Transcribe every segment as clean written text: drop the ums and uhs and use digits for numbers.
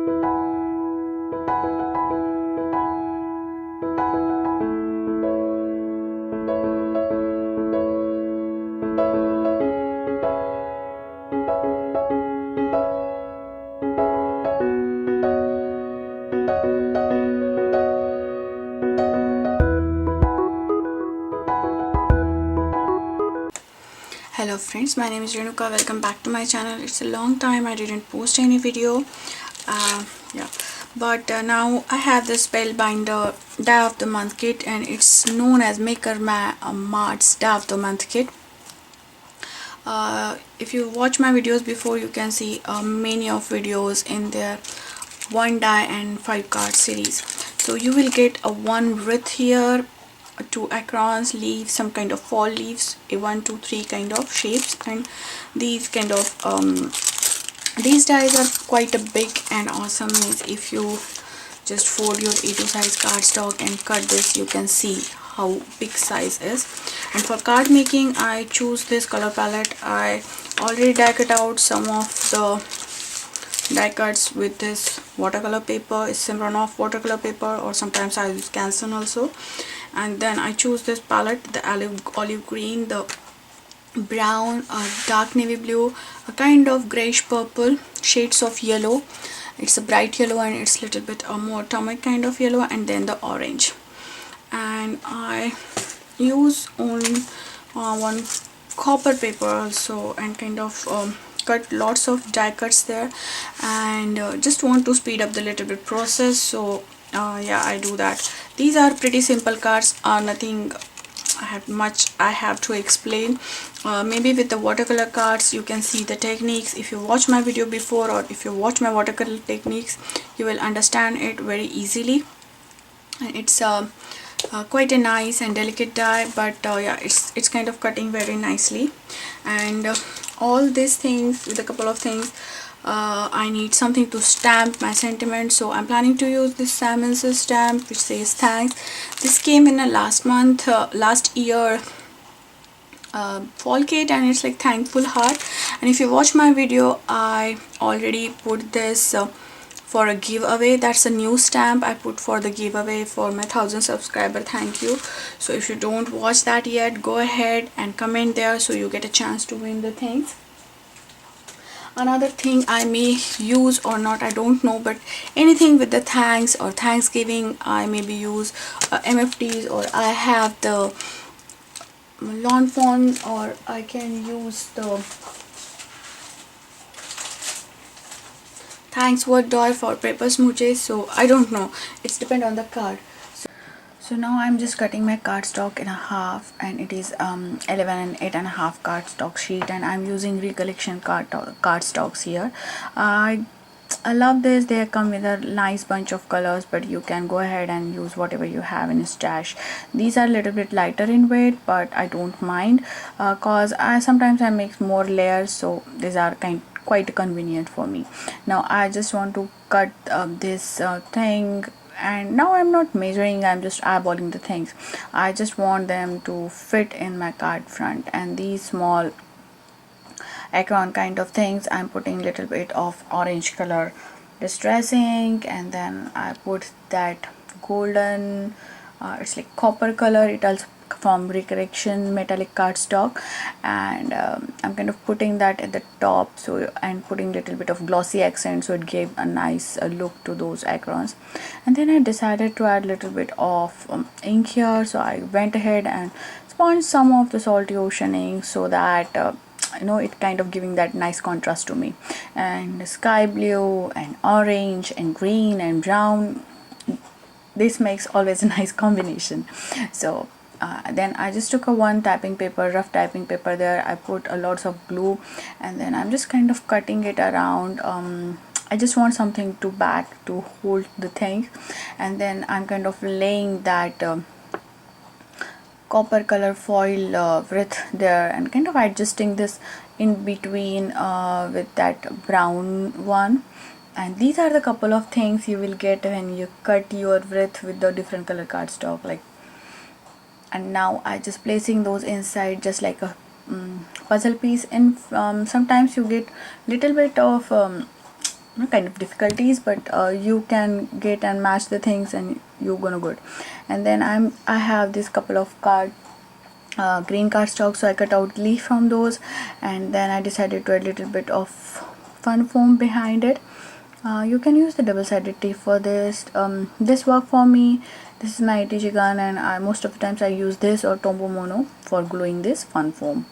Hello friends, my name is Renuka. Welcome back to my channel. It's a long time I didn't post any video. But now I have the Spellbinder Die of the Month kit, and it's known as Maker Mart's Die of the Month kit. If you watch my videos before, you can see many of videos in their 1 die and 5 card series. So you will get a one wreath here, 2 acorns, leaves, some kind of fall leaves, a 1, 2, 3 kind of shapes, and these kind of these dies are quite a big and awesome. Means if you just fold your A2 size cardstock and cut this, you can see how big size is. And for card making, I choose this color palette. I already die cut out some of the die cuts with this watercolor paper. It's Simranoff watercolor paper, or sometimes I use Canson also. And then I choose this palette, the olive green, the brown, dark navy blue, a kind of grayish purple, shades of yellow. It's a bright yellow and it's a little bit a more turmeric kind of yellow, and then the orange. And I use only one copper paper also, and kind of cut lots of die cuts there, and just want to speed up the little bit process. So yeah, I do that. These are pretty simple cards, nothing I have to explain. Maybe with the watercolor cards you can see the techniques. If you watch my video before, or if you watch my watercolor techniques, you will understand it very easily. And it's quite a nice and delicate die, but yeah, it's kind of cutting very nicely. And all these things, with a couple of things, I need something to stamp my sentiments, so I'm planning to use this Simon's stamp which says thanks. This came in a last year fall kit, and it's like thankful heart. And if you watch my video, I already put this for a giveaway. That's a new stamp I put for the giveaway for my 1000 subscriber thank you. So if you don't watch that yet, go ahead and comment there so you get a chance to win the things. Another thing I may use or not, I don't know, but anything with the thanks or Thanksgiving, I maybe use MFTs, or I have the lawn fonts, or I can use the thanks word doll for paper smooches. So I don't know, it's depend on the card. So now I'm just cutting my cardstock in a half, and it is 11 and 8.5 cardstock sheet, and I'm using Recollection cardstocks here. I love this. They come with a nice bunch of colors, but you can go ahead and use whatever you have in a stash. These are a little bit lighter in weight, but I don't mind cause sometimes I make more layers, so these are quite convenient for me. Now I just want to cut this thing, and now I'm not measuring, I'm just eyeballing the things. I just want them to fit in my card front, and these small acorn kind of things, I'm putting little bit of orange color distressing, and then I put that golden it's like copper color, it also from Recollection metallic cardstock, and I'm kind of putting that at the top, so, and putting little bit of glossy accent, so it gave a nice look to those acorns. And then I decided to add little bit of ink here, so I went ahead and sponged some of the salty ocean ink, so that you know, it kind of giving that nice contrast to me. And sky blue and orange and green and brown, this makes always a nice combination. So then I just took a one typing paper, rough typing paper there, I put a lots of glue, and then I'm just kind of cutting it around. I just want something to back to hold the thing, and then I'm kind of laying that copper color foil wreath there, and kind of adjusting this in between with that brown one. And these are the couple of things you will get when you cut your wreath with the different color cardstock, like. And now I just placing those inside just like a puzzle piece. And sometimes you get little bit of kind of difficulties, but you can get and match the things and you're gonna good. And then I have this couple of green cardstock, so I cut out leaf from those, and then I decided to add a little bit of fun foam behind it. You can use the double-sided tape for this. This worked for me. This is my ATG gun, and most of the times I use this or Tombow mono for gluing this fun foam.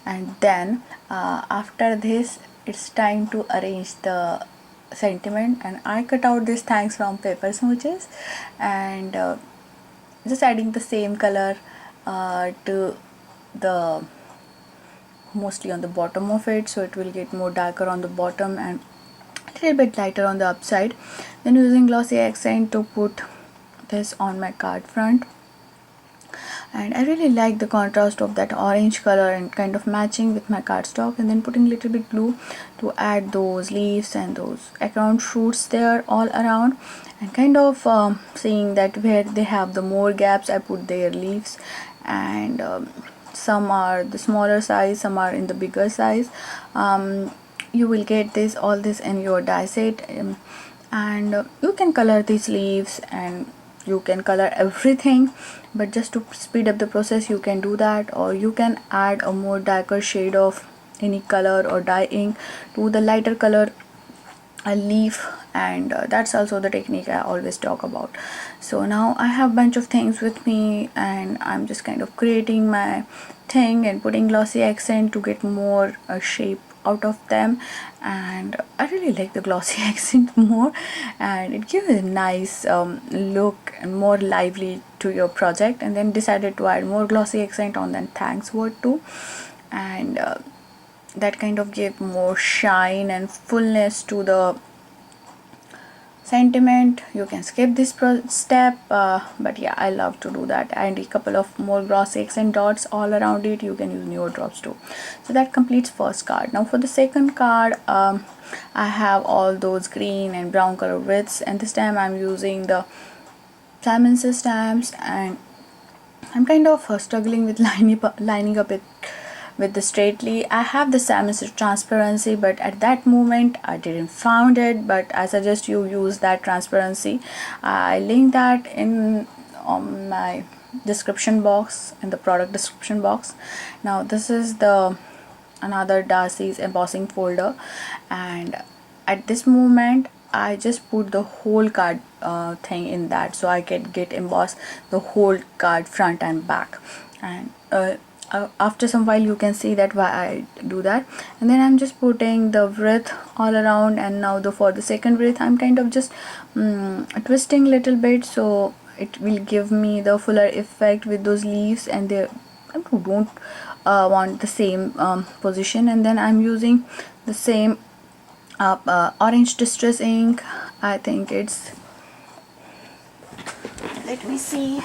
And then after this, it's time to arrange the sentiment, and I cut out these thanks from paper smooches, and just adding the same color to the mostly on the bottom of it, so it will get more darker on the bottom and a little bit lighter on the upside. Then using glossy accent to put this on my card front, and I really like the contrast of that orange color and kind of matching with my cardstock, and then putting a little bit glue to add those leaves and those acorn fruits there all around, and kind of seeing that where they have the more gaps I put their leaves, and some are the smaller size, some are in the bigger size. You will get this all this in your die set, and you can color these leaves and you can color everything, but just to speed up the process you can do that, or you can add a more darker shade of any color or dye ink to the lighter color a leaf, and that's also the technique I always talk about. So now I have a bunch of things with me, and I'm just kind of creating my thing and putting glossy accent to get more shape out of them, and I really like the glossy accent more, and it gives a nice look and more lively to your project. And then decided to add more glossy accent on that thanks word too, and that kind of gave more shine and fullness to the sentiment. You can skip this step, but yeah, I love to do that. And a couple of more glossy accent dots all around it. You can use newer drops too. So that completes first card. Now for the second card, I have all those green and brown color widths, and this time I'm using the Simon Says stamps, and I'm kind of struggling with lining up it with the straightly. I have the salmon transparency, but at that moment I didn't found it, but I suggest you use that transparency. I link that in on my description box, in the product description box. Now this is the another Darcy's embossing folder, and at this moment I just put the whole card thing in that, so I can get emboss the whole card front and back. And after some while you can see that why I do that. And then I'm just putting the wreath all around, and now for the second wreath I'm kind of just twisting a little bit, so it will give me the fuller effect with those leaves, and they don't want the same position. And then I'm using the same orange distress ink. I think it's, let me see,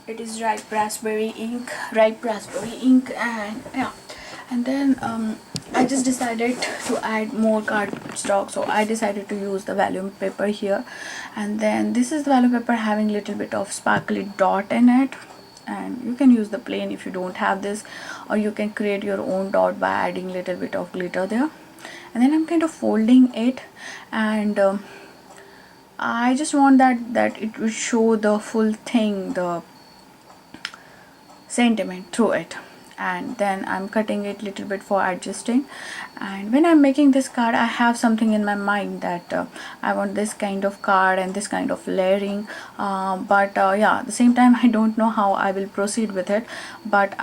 it is ripe raspberry ink, and yeah. And then I just decided to add more cardstock, so I decided to use the vellum paper here. And then this is the vellum paper having little bit of sparkly dot in it, and you can use the plain if you don't have this, or you can create your own dot by adding little bit of glitter there. And then I'm kind of folding it, and I just want that it will show the full thing, the sentiment through it. And then I'm cutting it little bit for adjusting. And when I'm making this card, I have something in my mind that I want this kind of card and this kind of layering, but yeah, at the same time I don't know how I will proceed with it. But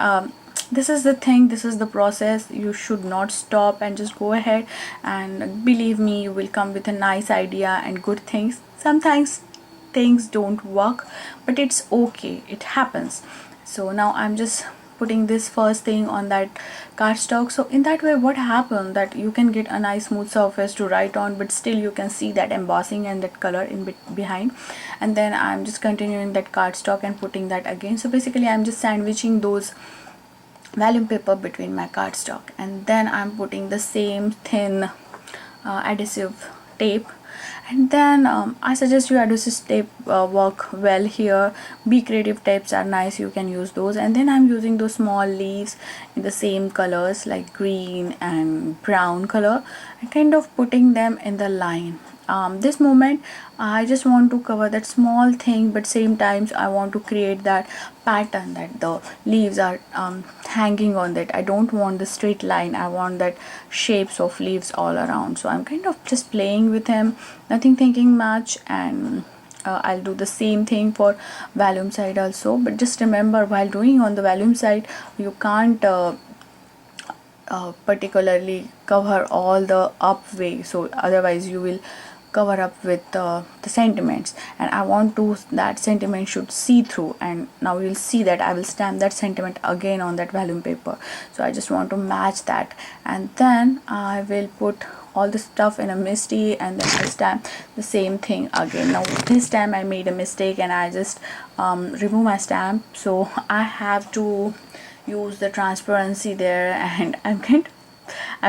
this is the thing, this is the process. You should not stop and just go ahead, and believe me, you will come with a nice idea and good things. Sometimes things don't work, but it's okay, it happens. So now I'm just putting this first thing on that cardstock. So in that way what happened, that you can get a nice smooth surface to write on, but still you can see that embossing and that color in behind. And then I'm just continuing that cardstock and putting that again. So basically I'm just sandwiching those vellum paper between my cardstock, and then I'm putting the same thin adhesive tape. And then I suggest you adhesive tape work well here. Be creative tapes are nice, you can use those. And then I'm using those small leaves in the same colors like green and brown color, and kind of putting them in the line. This moment I just want to cover that small thing, but same times I want to create that pattern that the leaves are hanging on that. I don't want the straight line, I want that shapes of leaves all around. So I'm kind of just playing with him, nothing thinking much. And I'll do the same thing for volume side also. But just remember, while doing on the volume side, you can't particularly cover all the up way, so otherwise you will cover up with the sentiments, and I want to that sentiment should see through. And now you'll see that I will stamp that sentiment again on that vellum paper. So I just want to match that, and then I will put all the stuff in a MISTI, and then I stamp the same thing again. Now this time I made a mistake and I just remove my stamp, so I have to use the transparency there, and I'm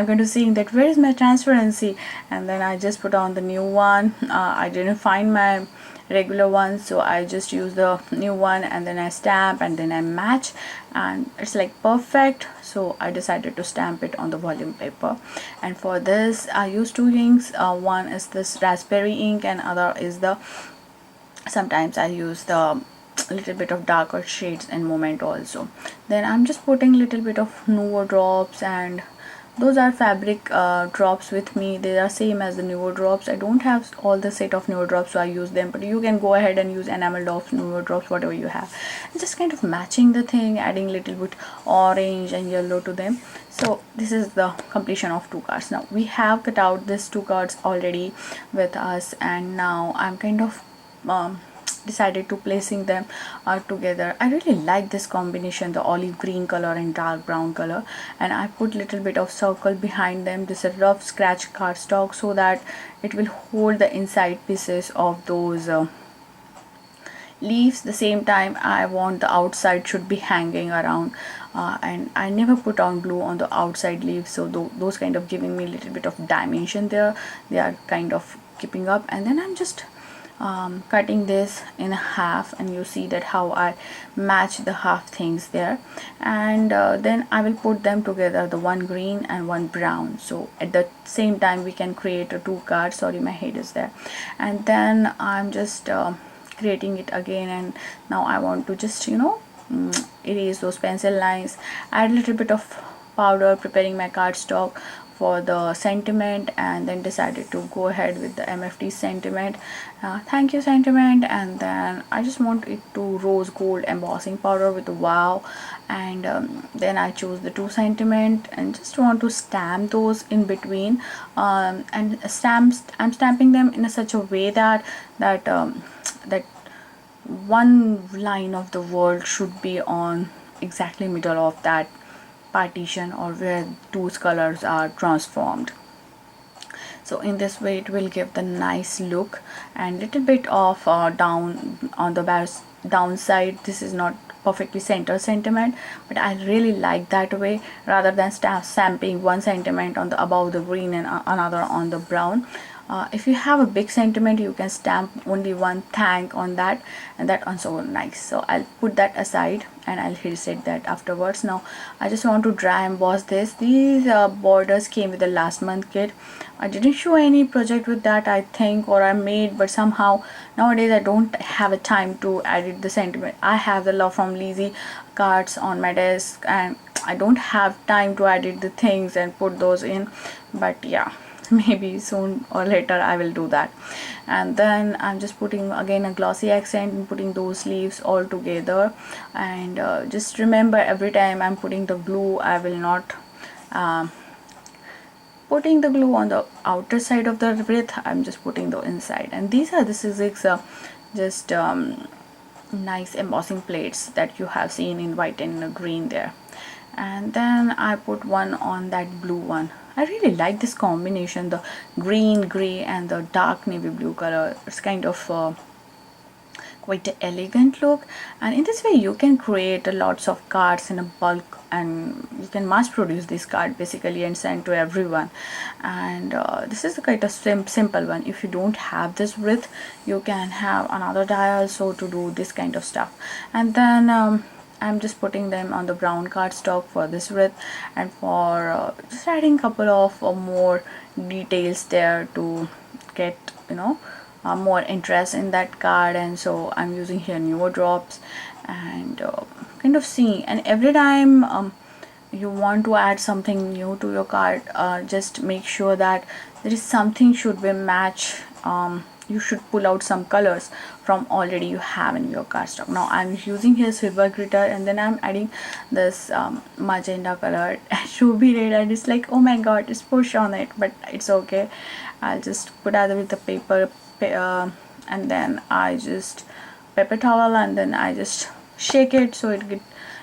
going to see that where is my transparency, and then I just put on the new one. I didn't find my regular one, so I just use the new one, and then I stamp, and then I match, and it's like perfect. So I decided to stamp it on the volume paper. And for this I use two inks. One is this raspberry ink, and other is the, sometimes I use the little bit of darker shades in moment also. Then I'm just putting little bit of Nuvo drops, and those are fabric drops with me. They are same as the Nuvo drops. I don't have all the set of Nuvo drops, so I use them, but you can go ahead and use enamel drops, Nuvo drops, whatever you have. And just kind of matching the thing, adding little bit orange and yellow to them. So this is the completion of two cards. Now we have cut out these two cards already with us, and now I'm kind of decided to placing them together. I really like this combination, the olive green color and dark brown color, and I put little bit of circle behind them. This is a rough scratch cardstock, so that it will hold the inside pieces of those leaves. The same time I want the outside should be hanging around, and I never put on glue on the outside leaves, so those kind of giving me a little bit of dimension there. They are kind of keeping up. And then I'm just cutting this in half, and you see that how I match the half things there. And then I will put them together, the one green and one brown, so at the same time we can create a two cards. Sorry, my head is there. And then I'm just creating it again, and now I want to just erase those pencil lines, add a little bit of powder, preparing my cardstock for the sentiment, and then decided to go ahead with the MFT sentiment. Thank you sentiment. And then I just want it to rose gold embossing powder with the wow. And then I chose the two sentiment, and just want to stamp those in between, and I'm stamping them in such a way that that one line of the word should be on exactly middle of that partition, or where two colors are transformed. So in this way it will give the nice look, and little bit of down on the downside. This is not perfectly center sentiment, but I really like that way, rather than stamping one sentiment on the above the green and another on the brown. If you have a big sentiment, you can stamp only one thank on that, and that also nice. So I'll put that aside, and I'll reset that afterwards. Now I just want to dry emboss this. These borders came with the last month kit. I didn't show any project with that, I think, or I made, but somehow nowadays I don't have a time to edit the sentiment. I have the Love from Lizzie cards on my desk, and I don't have time to edit the things and put those in, but yeah, maybe soon or later I will do that. And then I'm just putting again a glossy accent and putting those leaves all together. And just remember, every time I'm putting the glue, I will not putting the glue on the outer side of the wreath, I'm just putting the inside. And these are the Sizzix just nice embossing plates that you have seen in white and green there. And then I put one on that blue one. I really like this combination, the green, gray and the dark navy blue color. It's kind of quite an elegant look. And in this way you can create lots of cards in a bulk, and you can mass produce this card basically and send to everyone. And this is quite a simple one. If you don't have this width, you can have another die also to do this kind of stuff. And then I'm just putting them on the brown cardstock for this width, and for just adding couple of more details there to get, you know, more interest in that card. And so I'm using here newer drops and kind of seeing. And every time you want to add something new to your card, just make sure that there is something should be match. You should pull out some colors from already you have in your cardstock. Now I'm using here silver glitter, and then I'm adding this magenta color ruby red, and it's like, oh my god, it's push on it, but it's okay. I'll just put either with the paper and then I just paper towel, and then I just shake it so it get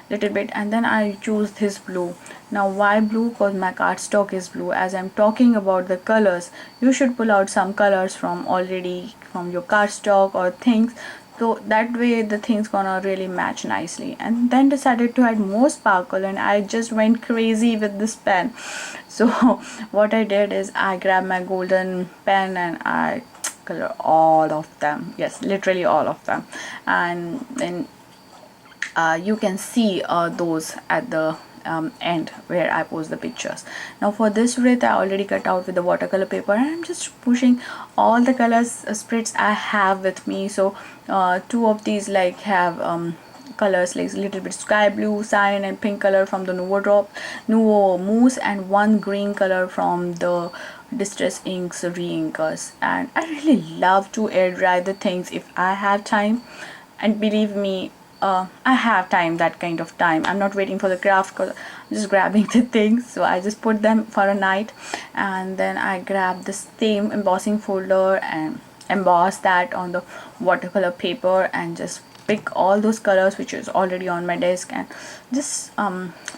little bit, and then I choose this blue. Now why blue? Because my cardstock is blue. As I'm talking about the colors, you should pull out some colors from already from your cardstock or things, so that way the things gonna really match nicely. And then decided to add more sparkle, and I just went crazy with this pen. So what I did is I grabbed my golden pen and I color all of them, yes, literally all of them. And then you can see those at the end where I post the pictures. Now for this wreath I already cut out with the watercolor paper, and I'm just pushing all the colors spreads I have with me. So two of these like have colors like little bit sky blue, cyan and pink color from the Nuvo Mousse, and one green color from the Distress Inks re-inkers. And I really love to air dry the things if I have time, and believe me, I have time, that kind of time. I'm not waiting for the craft because I'm just grabbing the things. So I just put them for a night, and then I grab the same embossing folder and emboss that on the watercolor paper, and just pick all those colors which is already on my desk, and just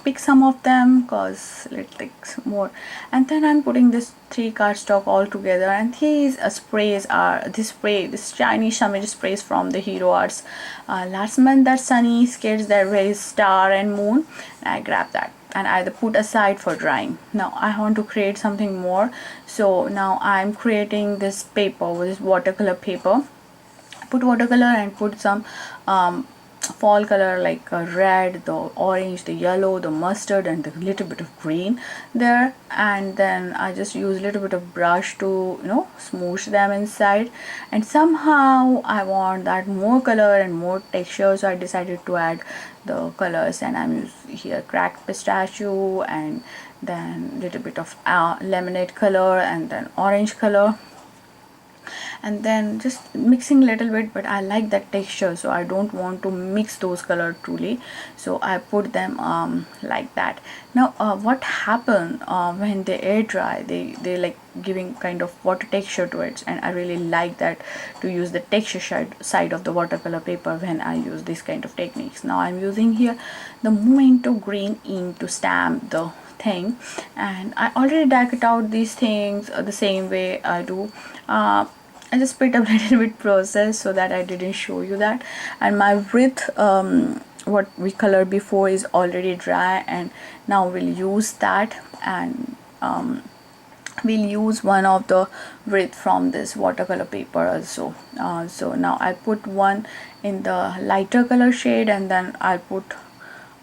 pick some of them because it takes more. And then I'm putting this 3 cardstock all together, and these sprays are this shiny shimmery sprays from the Hero Arts last month, that sunny sketch that very star and moon, and I grabbed that and I put aside for drying. Now I want to create something more, so now I'm creating this paper with this watercolor paper. Put watercolor and put some fall color like red, the orange, the yellow, the mustard, and the little bit of green there. And then I just use a little bit of brush to, you know, smoosh them inside. And somehow I want that more color and more texture, so I decided to add the colors, and I'm using here cracked pistachio, and then little bit of lemonade color, and then orange color, and then just mixing a little bit. But I like that texture, so I don't want to mix those colors truly, so I put them like that. Now what happened when they air dry, they like giving kind of water texture to it, and I really like that, to use the texture side of the watercolor paper when I use this kind of techniques. Now I'm using here the Momento green ink to stamp the thing, and I already decked out these things the same way I do. I just picked up a little bit process so that I didn't show you that. And my wreath, what we colored before, is already dry, and now we'll use that, and we'll use one of the wreath from this watercolor paper also. So now I put one in the lighter color shade, and then I'll put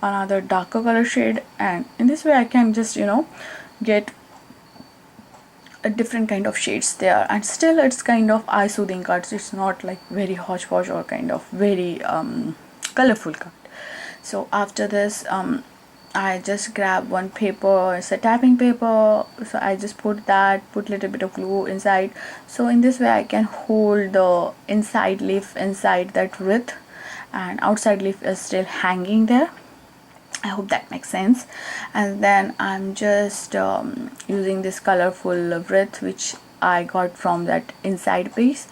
another darker color shade, and in this way I can just, you know, get a different kind of shades there, and still it's kind of eye soothing cards. It's not like very hodgepodge or kind of very colorful card. So after this I just grab one paper, it's a tapping paper, so I just put little bit of glue inside, so in this way I can hold the inside leaf inside that wreath, and outside leaf is still hanging there. I hope that makes sense. And then I'm just using this colorful wreath which I got from that inside piece,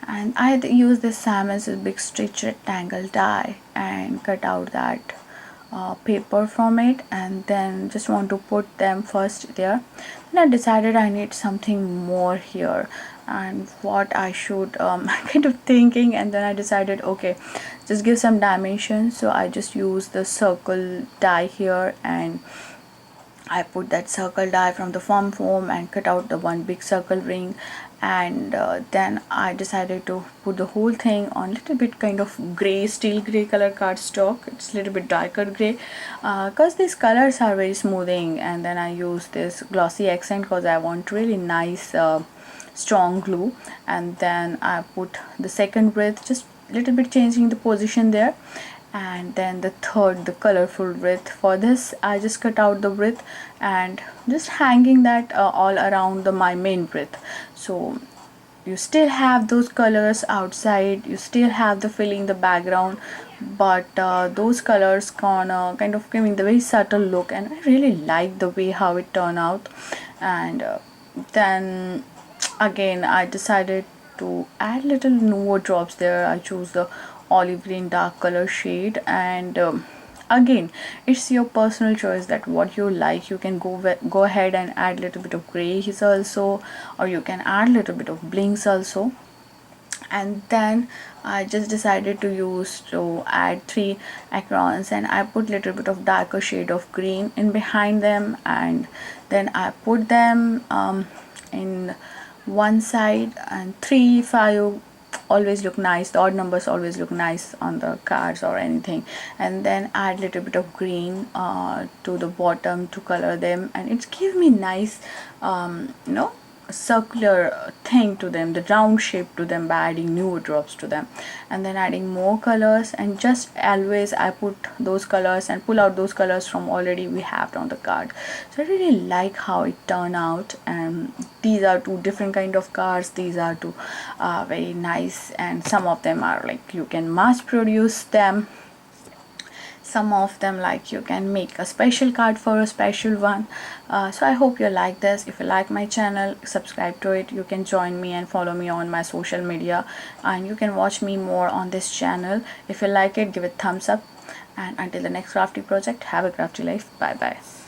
and I use this Simon's big stitch rectangle die and cut out that paper from it, and then just want to put them first there. Then I decided I need something more here. and what I should kind of thinking, and then I decided, okay, just give some dimensions. So I just use the circle die here, and I put that circle die from the foam and cut out the one big circle ring, and then I decided to put the whole thing on little bit kind of gray, steel gray color cardstock. It's a little bit darker gray because these colors are very smoothing, and then I use this glossy accent because I want really nice strong glue. And then I put the second wreath, just little bit changing the position there, and then the third, the colorful wreath. For this I just cut out the wreath and just hanging that all around my main wreath. So you still have those colors outside, you still have the filling the background, but those colors gonna kind of giving the very subtle look, and I really like the way how it turned out. And then again I decided to add little nude drops there. I chose the olive green dark color shade, and again it's your personal choice that what you like. You can go ahead and add little bit of grays also, or you can add little bit of blinks also. And then I just decided to add 3 acrons, and I put little bit of darker shade of green in behind them, and then I put them in one side. And 3, 5 always look nice, the odd numbers always look nice on the cards or anything. And then add little bit of green to the bottom to color them, and it gives me nice circular thing to them, the round shape to them, by adding new drops to them. And then adding more colors, and just always I put those colors and pull out those colors from already we have on the card. So I really like how it turned out, and these are 2 different kind of cards. These are 2 very nice, and some of them are like you can mass produce them, some of them like you can make a special card for a special one. So I hope you like this. If you like my channel, subscribe to it. You can join me and follow me on my social media, and you can watch me more on this channel. If you like it, give it thumbs up, and until the next crafty project, have a crafty life. Bye bye.